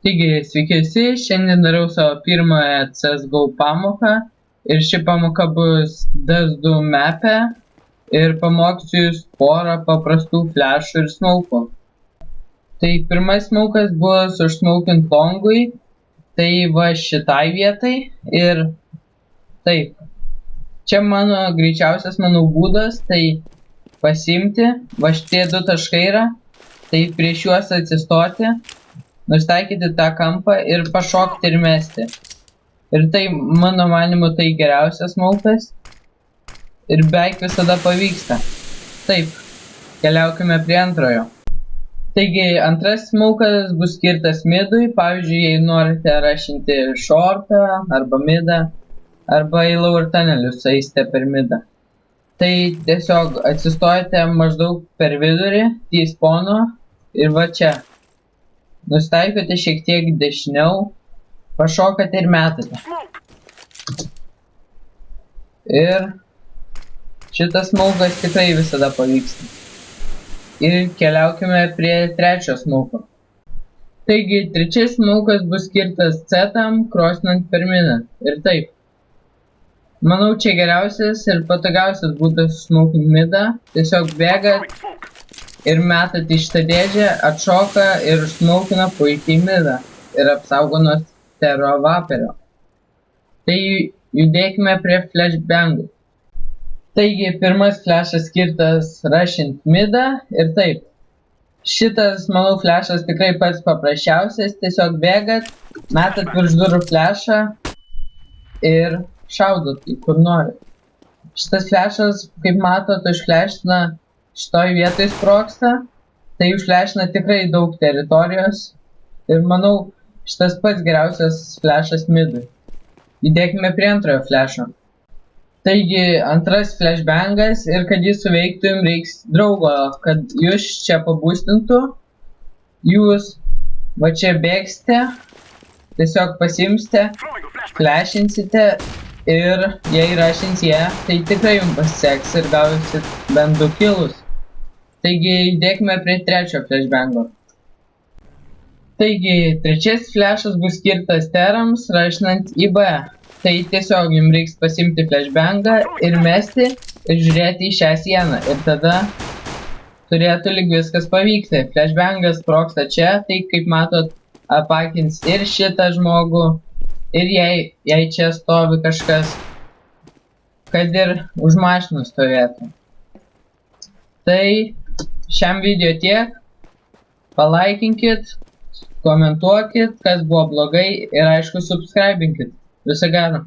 Taigi, sveiki visi, šiandien darau savo pirmąją CSGO pamoką ir ši pamoka bus DS2 map'e ir pamokysiu jūs porą paprastų flashų ir smaukų. Tai pirmas smaukas bus užsmaukint longui, tai va šitai vietai ir taip. Čia mano greičiausias būdas, tai pasiimti, va šitie du taškai yra, tai prieš juos atsistoti, nustaikyti tą kampą ir pašokti ir mesti. Ir tai, mano manimu, tai geriausias smaukas. Ir beveik visada pavyksta. Taip, keliaukime prie antrojo. Taigi, antras smaukas bus skirtas midui. Pavyzdžiui, jei norite rašinti shortą, arba midą, arba į lower tunnelius eisite per midą. Tai tiesiog atsistojate maždaug per vidurį, ties spawno ir va čia. Nustaikote šiek tiek dešiniau, pašokate ir metate. Ir šitas smaukas tikrai visada pavyksta. Ir keliaukime prie trečio smauko. Taigi, trečias smaukas bus skirtas C-tam, crossnant per miną. Ir taip. Manau, čia geriausias ir patogiausias būdas smaukinti midą. Tiesiog bėgat ir metat į šitą dėžę, atšoka ir smaukina puikiai midą ir apsaugo nuo tero vaperio. Tai judėkime prie flashbangų. Taigi, pirmas flashas skirtas rushint midą ir taip. Šitas, manau, flashas tikrai pats paprasčiausias, tiesiog bėgat, metat virš durų flashą ir šaudot į kur nori. Šitas flashas, kaip matot, užflashina šitoj vietoj sprogsta, tai užflashina tikrai daug teritorijos ir manau, šitas pats geriausias flashas midui. Judėkime prie antrojo flasho. Taigi, antras flashbangas ir kad jis suveiktų, jums reiks draugo, kad jūs čia pabūstintų. Jūs va čia bėgsite, tiesiog pasimsite, flashinsite ir jei rushins jie, tai tikrai jums pasiseks ir gausit bent 2 killus. Taigi, judėkime prie trečio flashbango. Taigi, trečias flashas bus skirtas terams, rushinant į B. Tai tiesiog jums reiks pasimti flashbangą ir mesti ir žiūrėti į šią sieną. Ir tada turėtų lyg viskas pavykti. Flashbangas sprogsta čia, tai kaip matot, apakins ir šitą žmogų. Ir jei čia stovi kažkas, kad ir už mašinos stovėtų. Tai šiam video tiek. Palaikinkit, komentuokit, kas buvo blogai ir aišku, subscribinkit. Viso gero.